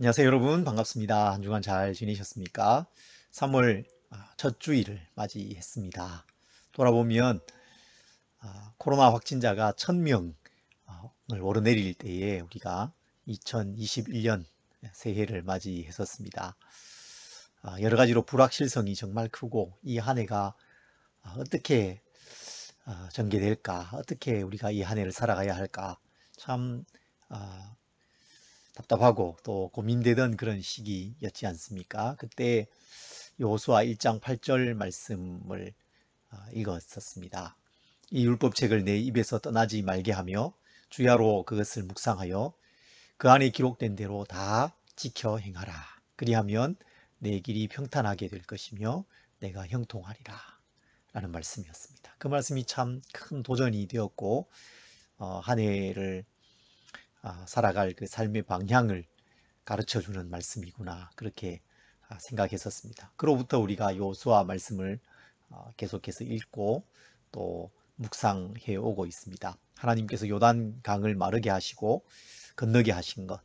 안녕하세요 여러분, 반갑습니다. 한 주간 잘 지내셨습니까? 3월 첫 주일을 맞이했습니다. 돌아보면 코로나 확진자가 1000명을 오르내릴 때에 우리가 2021년 새해를 맞이했었습니다. 여러 가지로 불확실성이 정말 크고 이 한 해가 어떻게 전개될까, 어떻게 우리가 이 한 해를 살아가야 할까, 참 답답하고 또 고민되던 그런 시기였지 않습니까? 그때 여호수아 1장 8절 말씀을 읽었었습니다. 이 율법책을 내 입에서 떠나지 말게 하며 주야로 그것을 묵상하여 그 안에 기록된 대로 다 지켜 행하라. 그리하면 내 길이 평탄하게 될 것이며 내가 형통하리라. 라는 말씀이었습니다. 그 말씀이 참 큰 도전이 되었고 한 해를 살아갈 그 삶의 방향을 가르쳐주는 말씀이구나, 그렇게 생각했었습니다. 그로부터 우리가 여호수아 말씀을 계속해서 읽고 또 묵상해 오고 있습니다. 하나님께서 요단 강을 마르게 하시고 건너게 하신 것,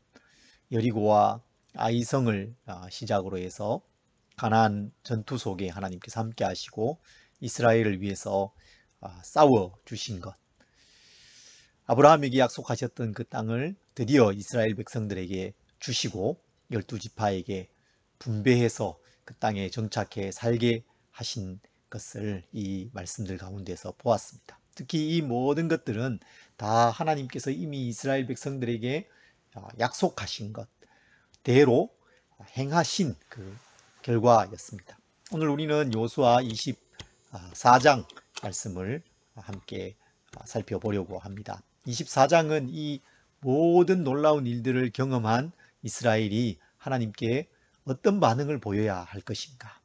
여리고와 아이성을 시작으로 해서 가나안 전투 속에 하나님께서 함께 하시고 이스라엘을 위해서 싸워 주신 것, 아브라함에게 약속하셨던 그 땅을 드디어 이스라엘 백성들에게 주시고 12지파에게 분배해서 그 땅에 정착해 살게 하신 것을 이 말씀들 가운데서 보았습니다. 특히 이 모든 것들은 다 하나님께서 이미 이스라엘 백성들에게 약속하신 것 대로 행하신 그 결과였습니다. 오늘 우리는 여호수아 24장 말씀을 함께 살펴보려고 합니다. 24장은 이 모든 놀라운 일들을 경험한 이스라엘이 하나님께 어떤 반응을 보여야 할 것인가,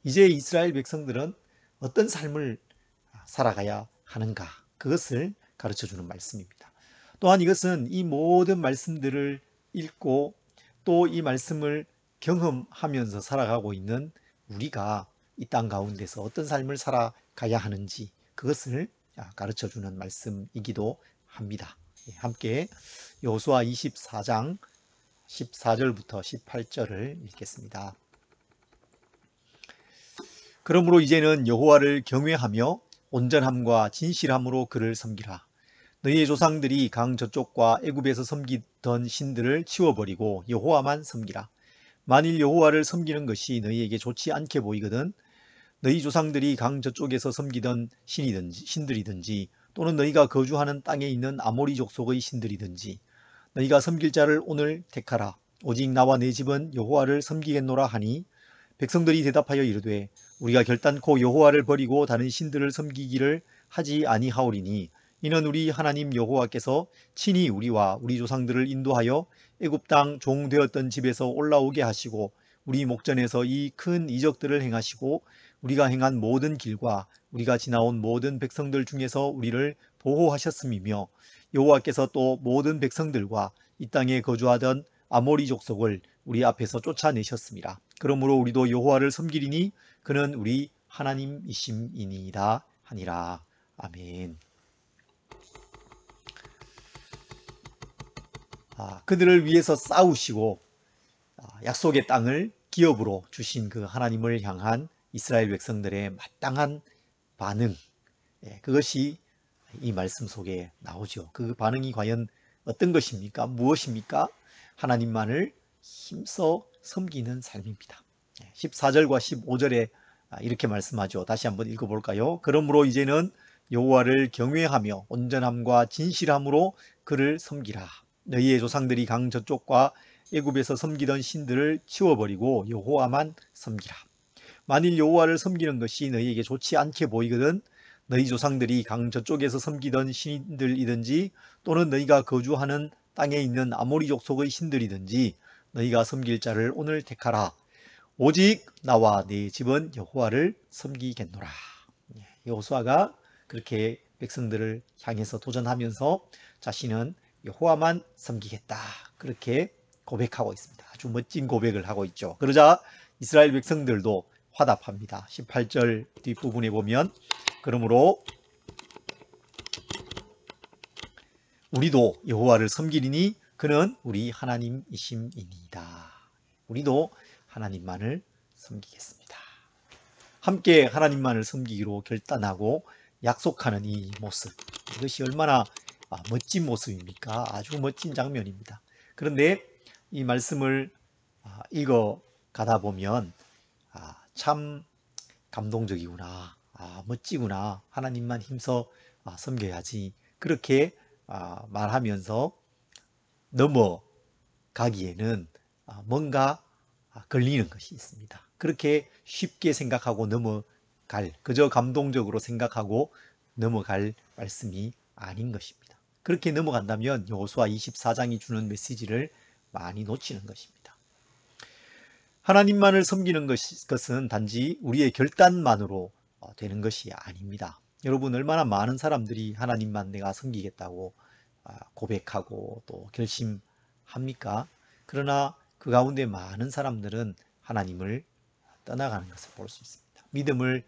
이제 이스라엘 백성들은 어떤 삶을 살아가야 하는가, 그것을 가르쳐주는 말씀입니다. 또한 이것은 이 모든 말씀들을 읽고 또 이 말씀을 경험하면서 살아가고 있는 우리가 이 땅 가운데서 어떤 삶을 살아가야 하는지, 그것을 가르쳐주는 말씀이기도 합니다. 함께 여호수아 24장 14절부터 18절을 읽겠습니다. 그러므로 이제는 여호와를 경외하며 온전함과 진실함으로 그를 섬기라. 너희의 조상들이 강 저쪽과 애굽에서 섬기던 신들을 치워버리고 여호와만 섬기라. 만일 여호와를 섬기는 것이 너희에게 좋지 않게 보이거든 너희 조상들이 강 저쪽에서 섬기던 신들이든지 또는 너희가 거주하는 땅에 있는 아모리 족속의 신들이든지 너희가 섬길 자를 오늘 택하라. 오직 나와 내 집은 여호와를 섬기겠노라 하니 백성들이 대답하여 이르되 우리가 결단코 여호와를 버리고 다른 신들을 섬기기를 하지 아니하오리니 이는 우리 하나님 여호와께서 친히 우리와 우리 조상들을 인도하여 애굽 땅 종되었던 집에서 올라오게 하시고 우리 목전에서 이 큰 이적들을 행하시고 우리가 행한 모든 길과 우리가 지나온 모든 백성들 중에서 우리를 보호하셨음이며 여호와께서 또 모든 백성들과 이 땅에 거주하던 아모리 족속을 우리 앞에서 쫓아내셨습니다. 그러므로 우리도 여호와를 섬기리니 그는 우리 하나님이심이니이다 하니라. 아멘. 그들을 위해서 싸우시고 약속의 땅을 기업으로 주신 그 하나님을 향한 이스라엘 백성들의 마땅한 반응, 그것이 이 말씀 속에 나오죠. 그 반응이 과연 어떤 것입니까? 무엇입니까? 하나님만을 힘써 섬기는 삶입니다. 14절과 15절에 이렇게 말씀하죠. 다시 한번 읽어볼까요? 그러므로 이제는 여호와를 경외하며 온전함과 진실함으로 그를 섬기라. 너희의 조상들이 강 저쪽과 애굽에서 섬기던 신들을 치워버리고 여호와만 섬기라. 만일 여호와를 섬기는 것이 너희에게 좋지 않게 보이거든 너희 조상들이 강 저쪽에서 섬기던 신들이든지 또는 너희가 거주하는 땅에 있는 아모리 족속의 신들이든지 너희가 섬길 자를 오늘 택하라. 오직 나와 네 집은 여호와를 섬기겠노라. 여호수아가 그렇게 백성들을 향해서 도전하면서 자신은 여호와만 섬기겠다, 그렇게 고백하고 있습니다. 아주 멋진 고백을 하고 있죠. 그러자 이스라엘 백성들도 화답합니다. 18절 뒷부분에 보면 그러므로 우리도 여호와를 섬기리니 그는 우리 하나님이심이니이다. 우리도 하나님만을 섬기겠습니다. 함께 하나님만을 섬기기로 결단하고 약속하는 이 모습, 이것이 얼마나 멋진 모습입니까? 아주 멋진 장면입니다. 그런데 이 말씀을 읽어 가다 보면 참 감동적이구나, 멋지구나, 하나님만 힘써 섬겨야지, 그렇게 말하면서 넘어가기에는 뭔가 걸리는 것이 있습니다. 그렇게 쉽게 생각하고 그저 감동적으로 생각하고 넘어갈 말씀이 아닌 것입니다. 그렇게 넘어간다면 여호수아 24장이 주는 메시지를 많이 놓치는 것입니다. 하나님만을 섬기는 것은 단지 우리의 결단만으로 되는 것이 아닙니다. 여러분, 얼마나 많은 사람들이 하나님만 내가 섬기겠다고 고백하고 또 결심합니까? 그러나 그 가운데 많은 사람들은 하나님을 떠나가는 것을 볼 수 있습니다. 믿음을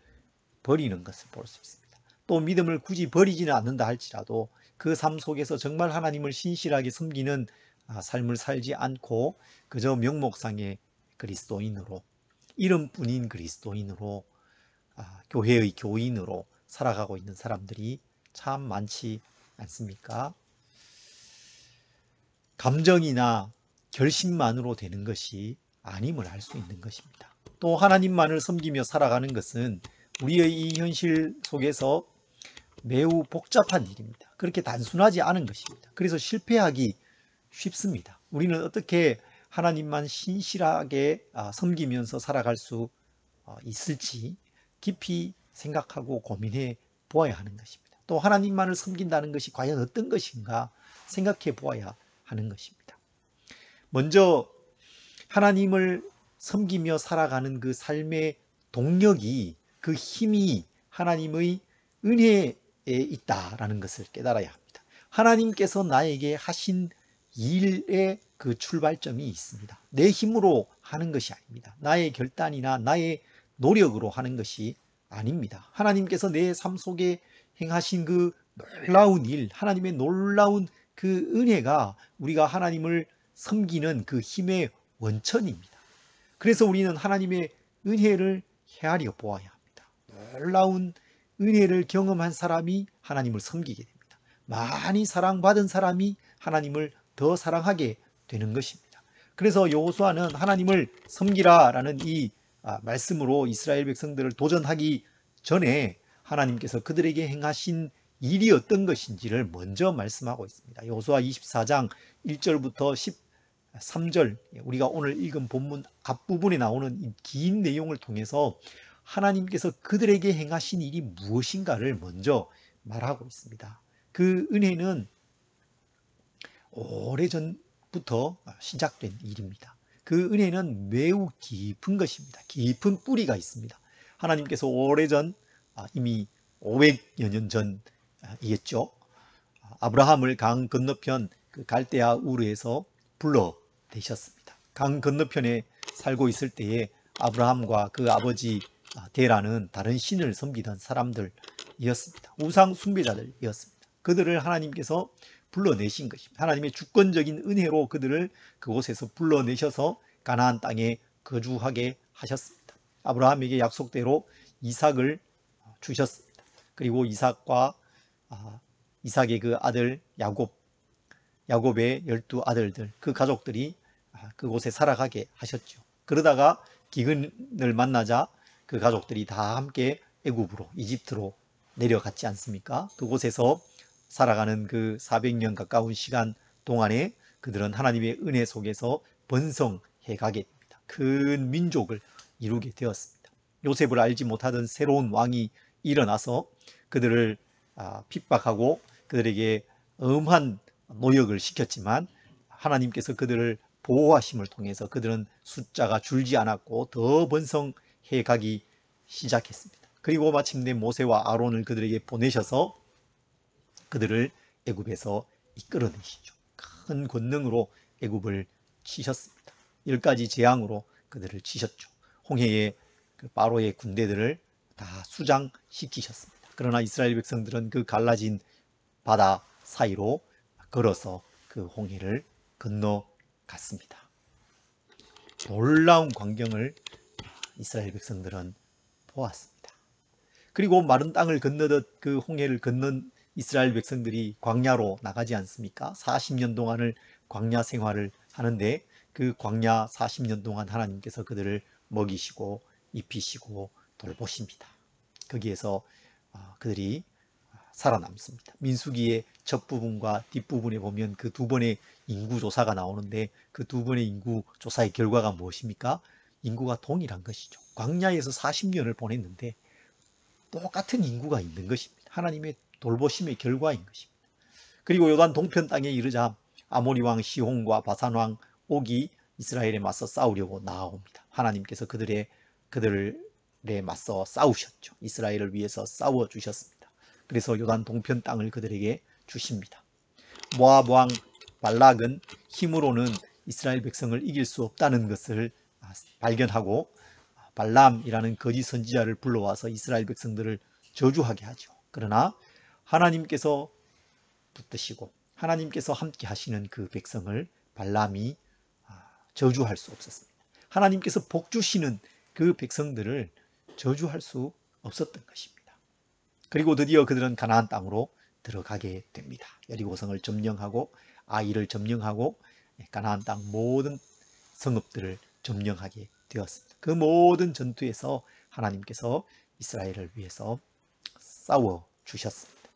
버리는 것을 볼 수 있습니다. 또 믿음을 굳이 버리지는 않는다 할지라도 그 삶 속에서 정말 하나님을 신실하게 섬기는 삶을 살지 않고 그저 명목상의 그리스도인으로, 이름뿐인 그리스도인으로, 교회의 교인으로 살아가고 있는 사람들이 참 많지 않습니까? 감정이나 결심만으로 되는 것이 아님을 알 수 있는 것입니다. 또 하나님만을 섬기며 살아가는 것은 우리의 이 현실 속에서 매우 복잡한 일입니다. 그렇게 단순하지 않은 것입니다. 그래서 실패하기 쉽습니다. 우리는 어떻게 하나님만 신실하게 섬기면서 살아갈 수 있을지 깊이 생각하고 고민해 보아야 하는 것입니다. 또 하나님만을 섬긴다는 것이 과연 어떤 것인가 생각해 보아야 하는 것입니다. 먼저 하나님을 섬기며 살아가는 그 삶의 동력이, 그 힘이 하나님의 은혜에 있다라는 것을 깨달아야 합니다. 하나님께서 나에게 하신 일의 그 출발점이 있습니다. 내 힘으로 하는 것이 아닙니다. 나의 결단이나 나의 노력으로 하는 것이 아닙니다. 하나님께서 내 삶 속에 행하신 그 놀라운 일, 하나님의 놀라운 그 은혜가 우리가 하나님을 섬기는 그 힘의 원천입니다. 그래서 우리는 하나님의 은혜를 헤아려 보아야 합니다. 놀라운 은혜를 경험한 사람이 하나님을 섬기게 됩니다. 많이 사랑받은 사람이 하나님을 더 사랑하게 되는 것입니다. 그래서 여호수아는 하나님을 섬기라라는 이 말씀으로 이스라엘 백성들을 도전하기 전에 하나님께서 그들에게 행하신 일이 어떤 것인지를 먼저 말씀하고 있습니다. 여호수아 24장 1절부터 13절, 우리가 오늘 읽은 본문 앞부분에 나오는 이 긴 내용을 통해서 하나님께서 그들에게 행하신 일이 무엇인가를 먼저 말하고 있습니다. 그 은혜는 오래전부터 시작된 일입니다. 그 은혜는 매우 깊은 것입니다. 깊은 뿌리가 있습니다. 하나님께서 오래전, 이미 500여 년 전이겠죠. 아브라함을 강 건너편 그 갈대아 우르에서 불러내셨습니다. 강 건너편에 살고 있을 때에 아브라함과 그 아버지 데라는 다른 신을 섬기던 사람들이었습니다. 우상 숭배자들이었습니다. 그들을 하나님께서 불러내신 것입니다. 하나님의 주권적인 은혜로 그들을 그곳에서 불러내셔서 가나안 땅에 거주하게 하셨습니다. 아브라함에게 약속대로 이삭을 주셨습니다. 그리고 이삭의 그 아들 야곱의 12 아들들, 그 가족들이 그곳에 살아가게 하셨죠. 그러다가 기근을 만나자 그 가족들이 다 함께 애굽으로, 이집트로 내려갔지 않습니까? 그곳에서 살아가는 그 400년 가까운 시간 동안에 그들은 하나님의 은혜 속에서 번성해 가게 됩니다. 큰 민족을 이루게 되었습니다. 요셉을 알지 못하던 새로운 왕이 일어나서 그들을 핍박하고 그들에게 엄한 노역을 시켰지만 하나님께서 그들을 보호하심을 통해서 그들은 숫자가 줄지 않았고 더 번성해 가기 시작했습니다. 그리고 마침내 모세와 아론을 그들에게 보내셔서 그들을 애굽에서 이끌어내시죠. 큰 권능으로 애굽을 치셨습니다. 10가지 재앙으로 그들을 치셨죠. 홍해의 그 바로의 군대들을 다 수장시키셨습니다. 그러나 이스라엘 백성들은 그 갈라진 바다 사이로 걸어서 그 홍해를 건너갔습니다. 놀라운 광경을 이스라엘 백성들은 보았습니다. 그리고 마른 땅을 건너듯 그 홍해를 건넌 이스라엘 백성들이 광야로 나가지 않습니까? 40년 동안을 광야 생활을 하는데 그 광야 40년 동안 하나님께서 그들을 먹이시고 입히시고 돌보십니다. 거기에서 그들이 살아남습니다. 민수기의 첫 부분과 뒷부분에 보면 그 두 번의 인구조사가 나오는데 그 두 번의 인구조사의 결과가 무엇입니까? 인구가 동일한 것이죠. 광야에서 40년을 보냈는데 똑같은 인구가 있는 것입니다. 하나님의 돌보심의 결과인 것입니다. 그리고 요단 동편 땅에 이르자 아모리 왕 시혼과 바산 왕 옥이 이스라엘에 맞서 싸우려고 나아옵니다. 하나님께서 그들에 맞서 싸우셨죠. 이스라엘을 위해서 싸워 주셨습니다. 그래서 요단 동편 땅을 그들에게 주십니다. 모압 왕 발락은 힘으로는 이스라엘 백성을 이길 수 없다는 것을 발견하고 발람이라는 거짓 선지자를 불러와서 이스라엘 백성들을 저주하게 하죠. 그러나 하나님께서 붙드시고 하나님께서 함께 하시는 그 백성을 발람이 저주할 수 없었습니다. 하나님께서 복 주시는 그 백성들을 저주할 수 없었던 것입니다. 그리고 드디어 그들은 가나안 땅으로 들어가게 됩니다. 여리고성을 점령하고 아이를 점령하고 가나안 땅 모든 성읍들을 점령하게 되었습니다. 그 모든 전투에서 하나님께서 이스라엘을 위해서 싸워 주셨습니다.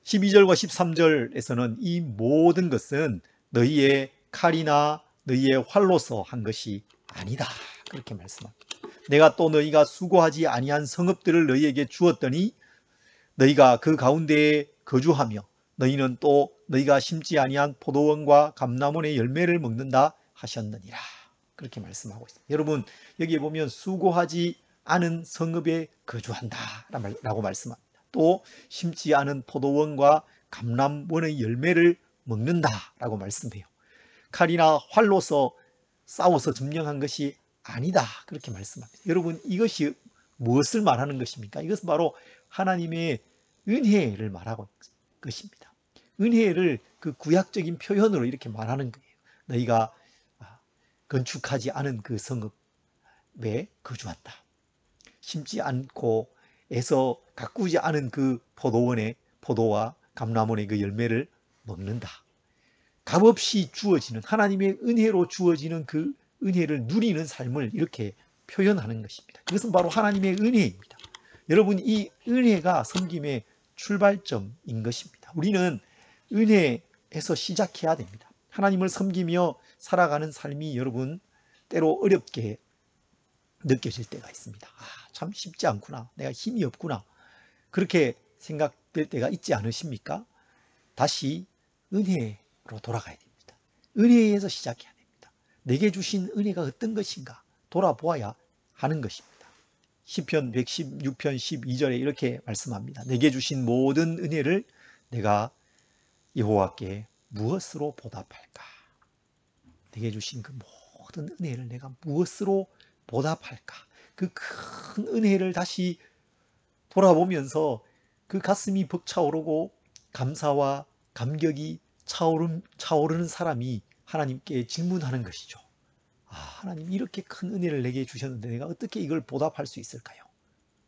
12절과 13절에서는 이 모든 것은 너희의 칼이나 너희의 활로서 한 것이 아니다. 그렇게 말씀합니다. 내가 또 너희가 수고하지 아니한 성읍들을 너희에게 주었더니 너희가 그 가운데에 거주하며 너희는 또 너희가 심지 아니한 포도원과 감람원의 열매를 먹는다 하셨느니라. 그렇게 말씀하고 있습니다. 여러분 여기에 보면 수고하지 않은 성읍에 거주한다 라고 말씀합니다. 또 심지 않은 포도원과 감람원의 열매를 먹는다 라고 말씀해요. 칼이나 활로서 싸워서 점령한 것이 아니다 그렇게 말씀합니다. 여러분 이것이 무엇을 말하는 것입니까? 이것은 바로 하나님의 은혜를 말하고 있는 것입니다. 은혜를 그 구약적인 표현으로 이렇게 말하는 거예요. 너희가 건축하지 않은 그 성읍에 거주한다. 심지 않고 애서 가꾸지 않은 그 포도원의 포도와 감람원의 그 열매를 먹는다. 값없이 주어지는 하나님의 은혜로 주어지는 그 은혜를 누리는 삶을 이렇게 표현하는 것입니다. 그것은 바로 하나님의 은혜입니다. 여러분 이 은혜가 섬김의 출발점인 것입니다. 우리는 은혜에서 시작해야 됩니다. 하나님을 섬기며 살아가는 삶이 여러분 때로 어렵게 느껴질 때가 있습니다. 참 쉽지 않구나. 내가 힘이 없구나. 그렇게 생각될 때가 있지 않으십니까? 다시 은혜로 돌아가야 됩니다. 은혜에서 시작해야 됩니다. 내게 주신 은혜가 어떤 것인가 돌아보아야 하는 것입니다. 시편 116편 12절에 이렇게 말씀합니다. 내게 주신 모든 은혜를 내가 여호와께 무엇으로 보답할까? 내게 주신 그 모든 은혜를 내가 무엇으로 보답할까? 그 큰 은혜를 다시 돌아보면서 그 가슴이 벅차오르고 감사와 감격이 차오르는 사람이 하나님께 질문하는 것이죠. 하나님 이렇게 큰 은혜를 내게 주셨는데 내가 어떻게 이걸 보답할 수 있을까요?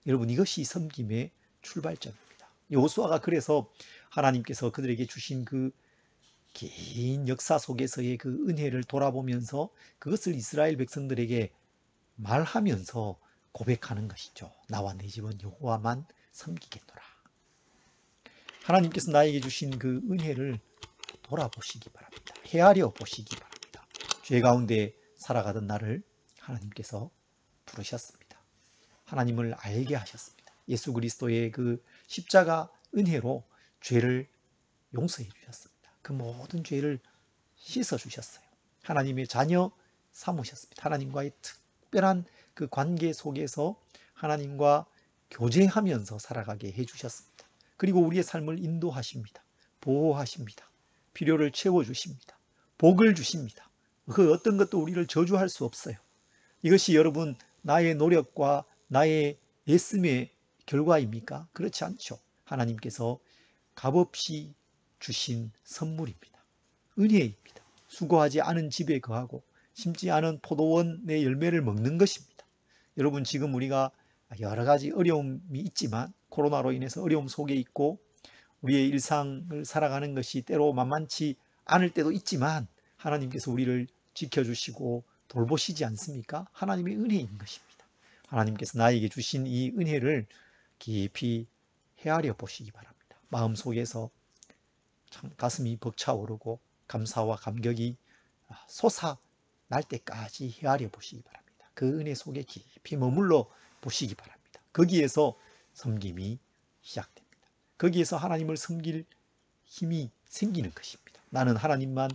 여러분 이것이 섬김의 출발점입니다. 여호수아가 그래서 하나님께서 그들에게 주신 그 긴 역사 속에서의 그 은혜를 돌아보면서 그것을 이스라엘 백성들에게 말하면서 고백하는 것이죠. 나와 내 집은 여호와만 섬기겠노라. 하나님께서 나에게 주신 그 은혜를 돌아보시기 바랍니다. 헤아려 보시기 바랍니다. 죄 가운데 살아가던 나를 하나님께서 부르셨습니다. 하나님을 알게 하셨습니다. 예수 그리스도의 그 십자가 은혜로 죄를 용서해 주셨습니다. 그 모든 죄를 씻어 주셨어요. 하나님의 자녀 삼으셨습니다. 하나님과의 특별한 그 관계 속에서 하나님과 교제하면서 살아가게 해 주셨습니다. 그리고 우리의 삶을 인도하십니다. 보호하십니다. 필요를 채워주십니다. 복을 주십니다. 그 어떤 것도 우리를 저주할 수 없어요. 이것이 여러분 나의 노력과 나의 애씀의 결과입니까? 그렇지 않죠. 하나님께서 값없이 주신 선물입니다. 은혜입니다. 수고하지 않은 집에 거하고 심지 않은 포도원의 열매를 먹는 것입니다. 여러분, 지금 우리가 여러 가지 어려움이 있지만, 코로나로 인해서 어려움 속에 있고 우리의 일상을 살아가는 것이 때로 만만치 않을 때도 있지만, 하나님께서 우리를 지켜주시고 돌보시지 않습니까? 하나님의 은혜인 것입니다. 하나님께서 나에게 주신 이 은혜를 깊이 헤아려 보시기 바랍니다. 마음속에서 참 가슴이 벅차오르고 감사와 감격이 솟아날 때까지 헤아려 보시기 바랍니다. 그 은혜 속에 깊이 머물러 보시기 바랍니다. 거기에서 섬김이 시작됩니다. 거기에서 하나님을 섬길 힘이 생기는 것입니다. 나는 하나님만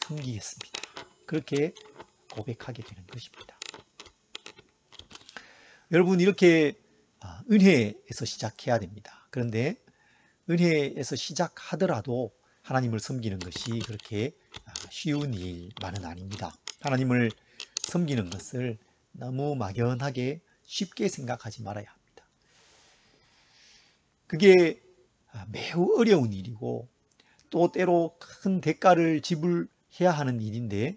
섬기겠습니다. 그렇게 고백하게 되는 것입니다. 여러분, 이렇게 은혜에서 시작해야 됩니다. 그런데 은혜에서 시작하더라도 하나님을 섬기는 것이 그렇게 쉬운 일만은 아닙니다. 하나님을 섬기는 것을 너무 막연하게 쉽게 생각하지 말아야 합니다. 그게 매우 어려운 일이고 또 때로 큰 대가를 지불해야 하는 일인데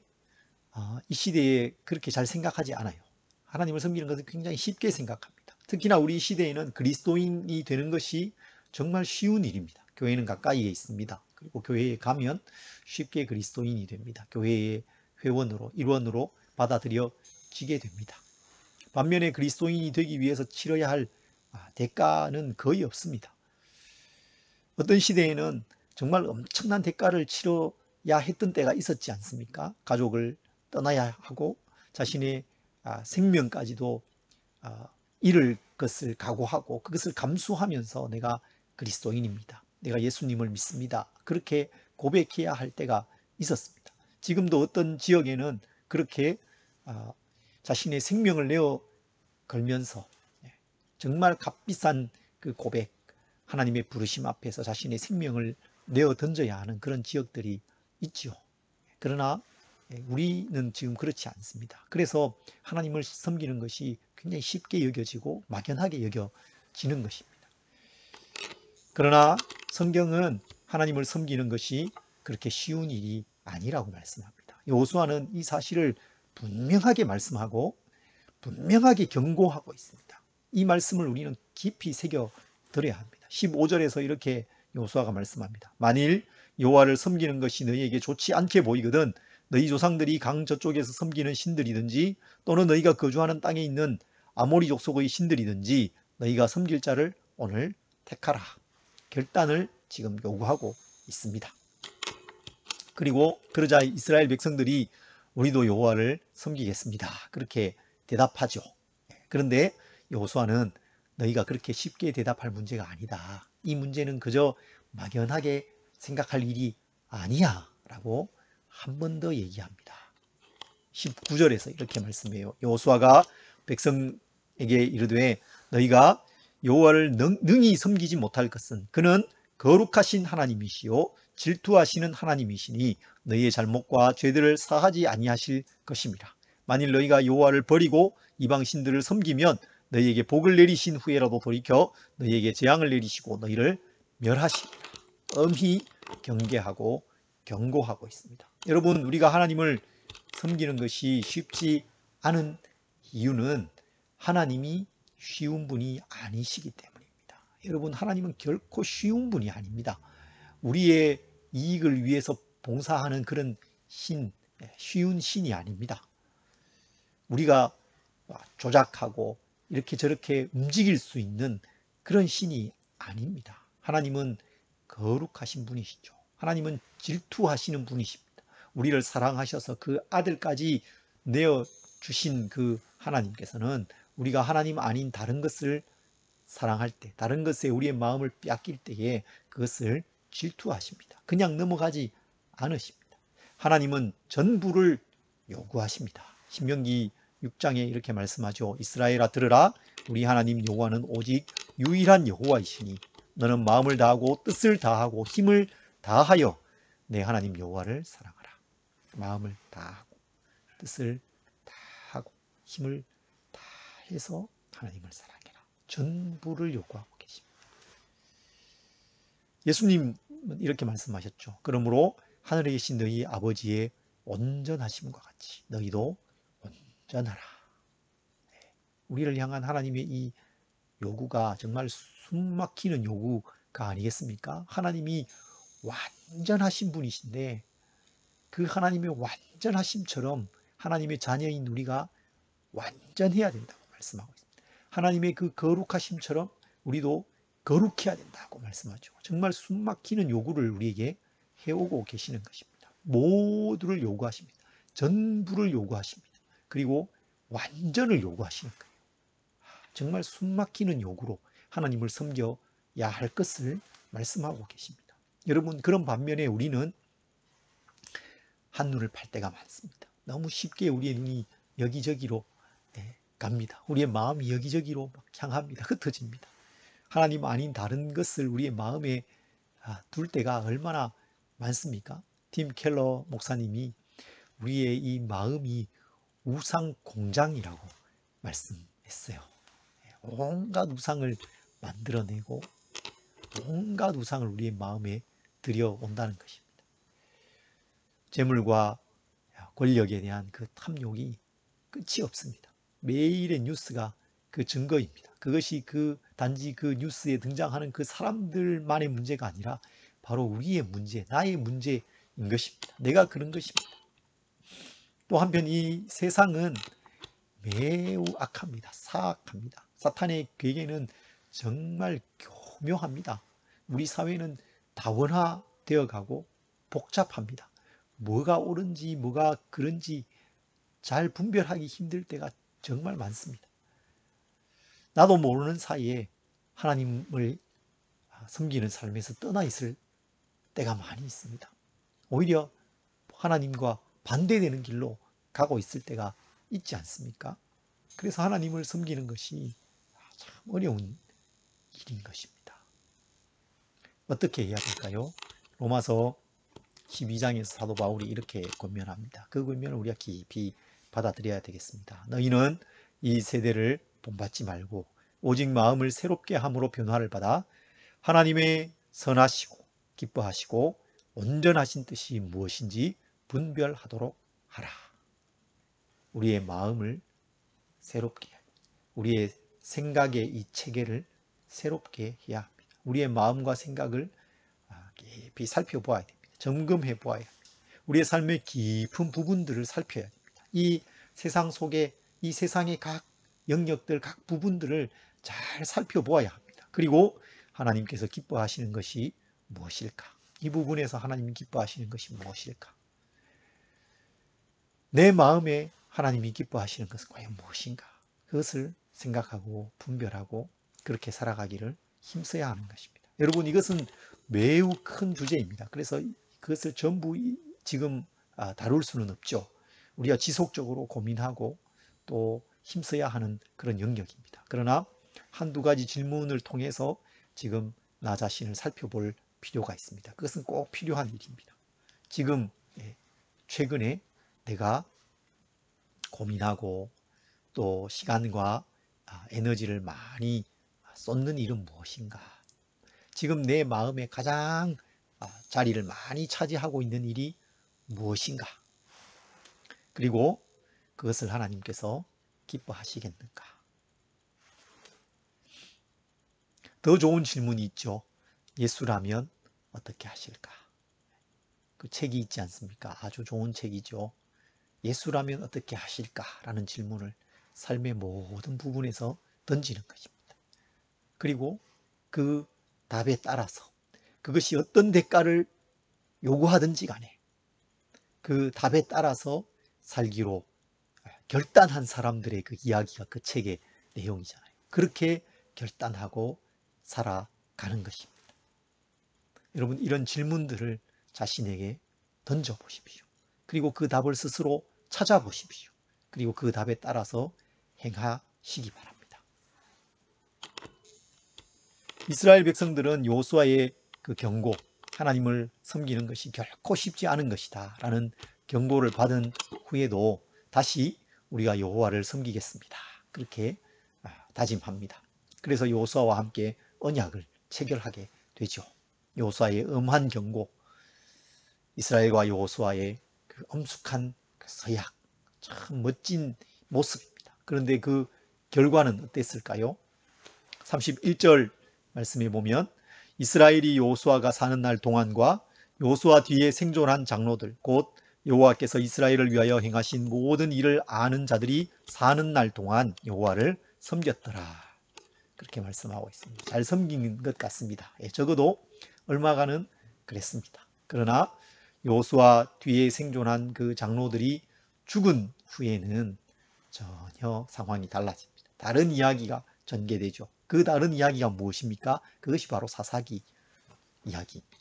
이 시대에 그렇게 잘 생각하지 않아요. 하나님을 섬기는 것을 굉장히 쉽게 생각합니다. 특히나 우리 시대에는 그리스도인이 되는 것이 정말 쉬운 일입니다. 교회는 가까이에 있습니다. 그리고 교회에 가면 쉽게 그리스도인이 됩니다. 교회의 회원으로, 일원으로 받아들여지게 됩니다. 반면에 그리스도인이 되기 위해서 치러야 할 대가는 거의 없습니다. 어떤 시대에는 정말 엄청난 대가를 치러야 했던 때가 있었지 않습니까? 가족을 떠나야 하고 자신의 생명까지도 잃을 것을 각오하고 그것을 감수하면서 내가 그리스도인입니다. 내가 예수님을 믿습니다. 그렇게 고백해야 할 때가 있었습니다. 지금도 어떤 지역에는 그렇게 자신의 생명을 내어 걸면서 정말 값비싼 그 고백, 하나님의 부르심 앞에서 자신의 생명을 내어 던져야 하는 그런 지역들이 있죠. 그러나 우리는 지금 그렇지 않습니다. 그래서 하나님을 섬기는 것이 굉장히 쉽게 여겨지고 막연하게 여겨지는 것입니다. 그러나 성경은 하나님을 섬기는 것이 그렇게 쉬운 일이 아니라고 말씀합니다. 여호수아는 이 사실을 분명하게 말씀하고 분명하게 경고하고 있습니다. 이 말씀을 우리는 깊이 새겨들어야 합니다. 15절에서 이렇게 여호수아가 말씀합니다. 만일 여호와를 섬기는 것이 너희에게 좋지 않게 보이거든 너희 조상들이 강 저쪽에서 섬기는 신들이든지 또는 너희가 거주하는 땅에 있는 아모리 족속의 신들이든지 너희가 섬길 자를 오늘 택하라. 결단을 지금 요구하고 있습니다. 그리고 그러자 이스라엘 백성들이 우리도 여호와를 섬기겠습니다. 그렇게 대답하죠. 그런데 여호수아는 너희가 그렇게 쉽게 대답할 문제가 아니다. 이 문제는 그저 막연하게 생각할 일이 아니야 라고 한 번 더 얘기합니다. 19절에서 이렇게 말씀해요. 여호수아가 백성에게 이르되 너희가 여호와를 능히 섬기지 못할 것은 그는 거룩하신 하나님이시요 질투하시는 하나님이시니 너희의 잘못과 죄들을 사하지 아니하실 것입니다. 만일 너희가 여호와를 버리고 이방 신들을 섬기면 너희에게 복을 내리신 후에라도 돌이켜 너희에게 재앙을 내리시고 너희를 멸하시리라. 엄히 경계하고 경고하고 있습니다. 여러분, 우리가 하나님을 섬기는 것이 쉽지 않은 이유는 하나님이 쉬운 분이 아니시기 때문입니다. 여러분, 하나님은 결코 쉬운 분이 아닙니다. 우리의 이익을 위해서 봉사하는 그런 쉬운 신이 아닙니다. 우리가 조작하고 이렇게 저렇게 움직일 수 있는 그런 신이 아닙니다. 하나님은 거룩하신 분이시죠. 하나님은 질투하시는 분이십니다. 우리를 사랑하셔서 그 아들까지 내어주신 그 하나님께서는 우리가 하나님 아닌 다른 것을 사랑할 때, 다른 것에 우리의 마음을 빼앗길 때에 그것을 질투하십니다. 그냥 넘어가지 않으십니다. 하나님은 전부를 요구하십니다. 신명기 6장에 이렇게 말씀하죠. 이스라엘아 들으라. 우리 하나님 여호와는 오직 유일한 여호와이시니 너는 마음을 다하고 뜻을 다하고 힘을 다하여 내 하나님 여호와를 사랑하라. 마음을 다하고 뜻을 다하고 힘을 다해서 하나님을 사랑해라. 전부를 요구하고 계십니다. 예수님은 이렇게 말씀하셨죠. 그러므로 하늘에 계신 너희 아버지의 온전하심과 같이 너희도 온전하라. 우리를 향한 하나님의 이 요구가 정말 숨막히는 요구가 아니겠습니까? 하나님이 완전하신 분이신데 그 하나님의 완전하심처럼 하나님의 자녀인 우리가 완전해야 된다고 말씀하고 있습니다. 하나님의 그 거룩하심처럼 우리도 거룩해야 된다고 말씀하죠. 정말 숨막히는 요구를 우리에게 해오고 계시는 것입니다. 모두를 요구하십니다. 전부를 요구하십니다. 그리고 완전을 요구하시는 거예요. 정말 숨막히는 요구로 하나님을 섬겨야 할 것을 말씀하고 계십니다. 여러분, 그런 반면에 우리는 한눈을 팔 때가 많습니다. 너무 쉽게 우리의 눈이 여기저기로 갑니다. 우리의 마음이 여기저기로 막 향합니다. 흩어집니다. 하나님 아닌 다른 것을 우리의 마음에 둘 때가 얼마나 많습니까? 팀 켈러 목사님이 우리의 이 마음이 우상 공장이라고 말씀했어요. 온갖 우상을 만들어내고 온갖 우상을 우리의 마음에 들여온다는 것입니다. 재물과 권력에 대한 그 탐욕이 끝이 없습니다. 매일의 뉴스가 그 증거입니다. 그것이 단지 그 뉴스에 등장하는 그 사람들만의 문제가 아니라 바로 우리의 문제, 나의 문제인 것입니다. 내가 그런 것입니다. 또 한편 이 세상은 매우 악합니다. 사악합니다. 사탄의 괴계는 정말 교묘합니다. 우리 사회는 다원화되어 가고 복잡합니다. 뭐가 옳은지 뭐가 그른지 잘 분별하기 힘들 때가 정말 많습니다. 나도 모르는 사이에 하나님을 섬기는 삶에서 떠나 있을 때가 많이 있습니다. 오히려 하나님과 반대되는 길로 가고 있을 때가 있지 않습니까? 그래서 하나님을 섬기는 것이 참 어려운 일인 것입니다. 어떻게 해야 될까요? 로마서 12장에서 사도 바울이 이렇게 권면합니다. 그 권면을 우리가 깊이 받아들여야 되겠습니다. 너희는 이 세대를 본받지 말고 오직 마음을 새롭게 함으로 변화를 받아 하나님의 선하시고 기뻐하시고 온전하신 뜻이 무엇인지 분별하도록 하라. 우리의 마음을 새롭게, 우리의 생각의 이 체계를 새롭게 해야 합니다. 우리의 마음과 생각을 깊이 살펴보아야 됩니다. 점검해 보아야 합니다. 우리의 삶의 깊은 부분들을 살펴야 됩니다. 이 세상 속에 이 세상의 각 영역들, 각 부분들을 잘 살펴보아야 합니다. 그리고 하나님께서 기뻐하시는 것이 무엇일까? 이 부분에서 하나님이 기뻐하시는 것이 무엇일까? 내 마음에 하나님이 기뻐하시는 것은 과연 무엇인가? 그것을 생각하고 분별하고 그렇게 살아가기를 힘써야 하는 것입니다. 여러분, 이것은 매우 큰 주제입니다. 그래서 그것을 전부 지금 다룰 수는 없죠. 우리가 지속적으로 고민하고 또 힘써야 하는 그런 영역입니다. 그러나 한두 가지 질문을 통해서 지금 나 자신을 살펴볼 필요가 있습니다. 그것은 꼭 필요한 일입니다. 지금 최근에 내가 고민하고 또 시간과 에너지를 많이 쏟는 일은 무엇인가? 지금 내 마음에 가장 자리를 많이 차지하고 있는 일이 무엇인가? 그리고 그것을 하나님께서 기뻐하시겠는가? 더 좋은 질문이 있죠. 예수라면 어떻게 하실까? 그 책이 있지 않습니까? 아주 좋은 책이죠. 예수라면 어떻게 하실까? 라는 질문을 삶의 모든 부분에서 던지는 것입니다. 그리고 그 답에 따라서 그것이 어떤 대가를 요구하든지 간에 그 답에 따라서 살기로 결단한 사람들의 그 이야기가 그 책의 내용이잖아요. 그렇게 결단하고 살아가는 것입니다. 여러분, 이런 질문들을 자신에게 던져보십시오. 그리고 그 답을 스스로 찾아보십시오. 그리고 그 답에 따라서 행하시기 바랍니다. 이스라엘 백성들은 여호수아의 그 경고, 하나님을 섬기는 것이 결코 쉽지 않은 것이다 라는 경고를 받은 후에도 다시 우리가 여호와를 섬기겠습니다. 그렇게 다짐합니다. 그래서 여호수아와 함께 언약을 체결하게 되죠. 여호수아의 엄한 경고, 이스라엘과 여호수아의 그 그 엄숙한 그 서약, 참 멋진 모습입니다. 그런데 그 결과는 어땠을까요? 31절 말씀에 보면 이스라엘이 여호수아가 사는 날 동안과 여호수아 뒤에 생존한 장로들 곧 여호와께서 이스라엘을 위하여 행하신 모든 일을 아는 자들이 사는 날 동안 여호와를 섬겼더라. 그렇게 말씀하고 있습니다. 잘 섬긴 것 같습니다. 적어도 얼마간은 그랬습니다. 그러나 여호수아 뒤에 생존한 그 장로들이 죽은 후에는 전혀 상황이 달라집니다. 다른 이야기가 전개되죠. 그 다른 이야기가 무엇입니까? 그것이 바로 사사기 이야기입니다.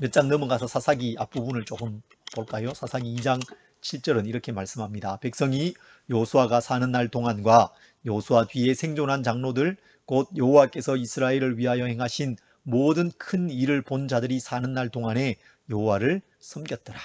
몇 장 넘어가서 사사기 앞부분을 조금 볼까요? 사사기 2장 7절은 이렇게 말씀합니다. 백성이 여호수아가 사는 날 동안과 여호수아 뒤에 생존한 장로들 곧 여호와께서 이스라엘을 위하여 행하신 모든 큰 일을 본 자들이 사는 날 동안에 여호와를 섬겼더라.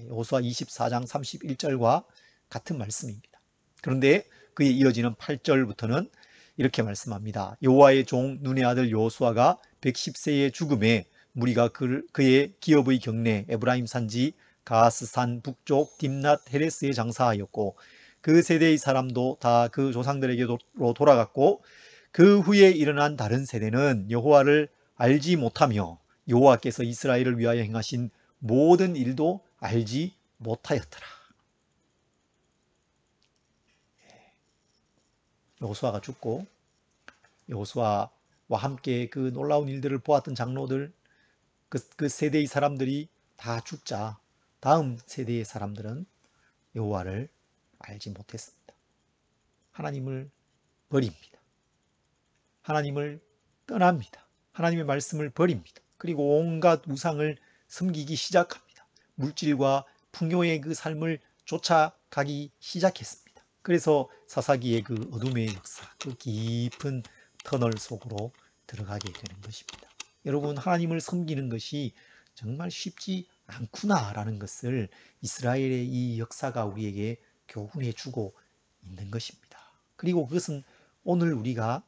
여호수아 24장 31절과 같은 말씀입니다. 그런데 그에 이어지는 8절부터는 이렇게 말씀합니다. 여호와의 종 눈의 아들 여호수아가 110세의 죽음에 무리가 그의 기업의 경내 에브라임 산지 가스산 북쪽 딥낫 헤레스에 장사하였고 그 세대의 사람도 다 그 조상들에게로 돌아갔고 그 후에 일어난 다른 세대는 여호와를 알지 못하며 여호와께서 이스라엘을 위하여 행하신 모든 일도 알지 못하였더라. 여호수아가 죽고 여호수아와 함께 그 놀라운 일들을 보았던 장로들 그 세대의 사람들이 다 죽자 다음 세대의 사람들은 여호와를 알지 못했습니다. 하나님을 버립니다. 하나님을 떠납니다. 하나님의 말씀을 버립니다. 그리고 온갖 우상을 섬기기 시작합니다. 물질과 풍요의 그 삶을 쫓아가기 시작했습니다. 그래서 사사기의 그 어둠의 역사, 그 깊은 터널 속으로 들어가게 되는 것입니다. 여러분, 하나님을 섬기는 것이 정말 쉽지 않구나라는 것을 이스라엘의 이 역사가 우리에게 교훈해 주고 있는 것입니다. 그리고 그것은 오늘 우리가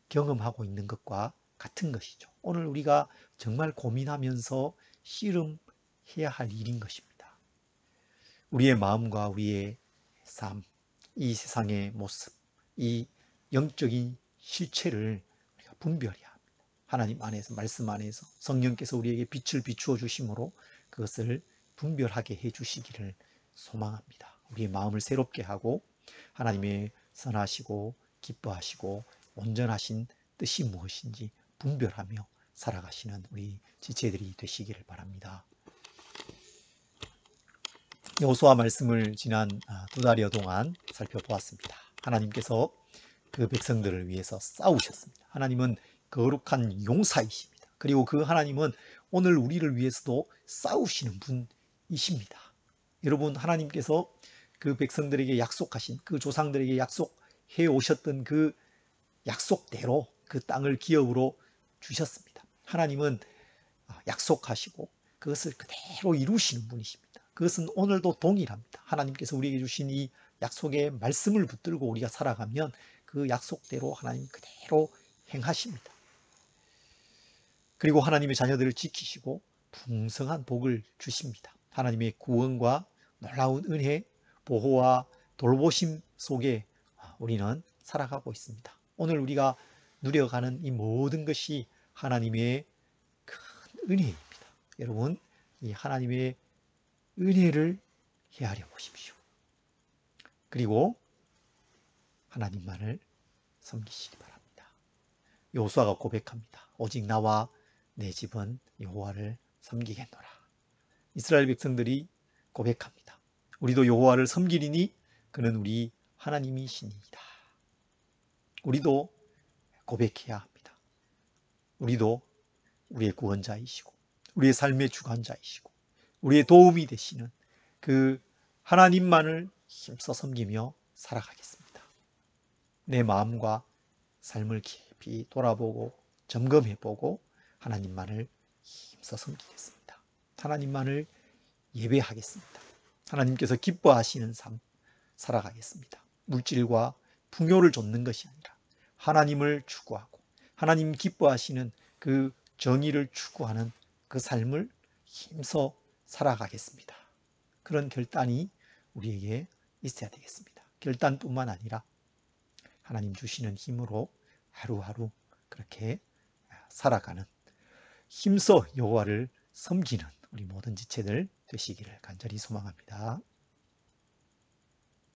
경험하고 있는 것과 같은 것이죠. 오늘 우리가 정말 고민하면서 씨름해야 할 일인 것입니다. 우리의 마음과 우리의 삶, 이 세상의 모습, 이 영적인 실체를 우리가 분별해야 합니다. 하나님 안에서, 말씀 안에서 성령께서 우리에게 빛을 비추어 주심으로 그것을 분별하게 해 주시기를 소망합니다. 우리의 마음을 새롭게 하고 하나님의 선하시고 기뻐하시고 온전하신 뜻이 무엇인지 분별하며 살아가시는 우리 지체들이 되시기를 바랍니다. 여호수아 말씀을 지난 2달여 동안 살펴보았습니다. 하나님께서 그 백성들을 위해서 싸우셨습니다. 하나님은 거룩한 용사이십니다. 그리고 그 하나님은 오늘 우리를 위해서도 싸우시는 분이십니다. 여러분, 하나님께서 그 백성들에게 약속하신, 그 조상들에게 약속해 오셨던 그 약속대로 그 땅을 기업으로 주셨습니다. 하나님은 약속하시고 그것을 그대로 이루시는 분이십니다. 그것은 오늘도 동일합니다. 하나님께서 우리에게 주신 이 약속의 말씀을 붙들고 우리가 살아가면 그 약속대로 하나님 그대로 행하십니다. 그리고 하나님의 자녀들을 지키시고 풍성한 복을 주십니다. 하나님의 구원과 놀라운 은혜, 보호와 돌보심 속에 우리는 살아가고 있습니다. 오늘 우리가 누려가는 이 모든 것이 하나님의 큰 은혜입니다. 여러분, 이 하나님의 은혜를 헤아려 보십시오. 그리고 하나님만을 섬기시기 바랍니다. 여호수아가 고백합니다. 오직 나와 내 집은 여호와를 섬기겠노라. 이스라엘 백성들이 고백합니다. 우리도 여호와를 섬기리니 그는 우리 하나님이시니이다. 우리도 고백해야 합니다. 우리도 우리의 구원자이시고 우리의 삶의 주관자이시고 우리의 도움이 되시는 그 하나님만을 힘써 섬기며 살아가겠습니다. 내 마음과 삶을 깊이 돌아보고 점검해보고 하나님만을 힘써 섬기겠습니다. 하나님만을 예배하겠습니다. 하나님께서 기뻐하시는 삶 살아가겠습니다. 물질과 풍요를 좇는 것이 아니라 하나님을 추구하고 하나님 기뻐하시는 그 정의를 추구하는 그 삶을 힘써 살아가겠습니다. 그런 결단이 우리에게 있어야 되겠습니다. 결단뿐만 아니라 하나님 주시는 힘으로 하루하루 그렇게 살아가는, 힘써 여호와를 섬기는 우리 모든 지체들 되시기를 간절히 소망합니다.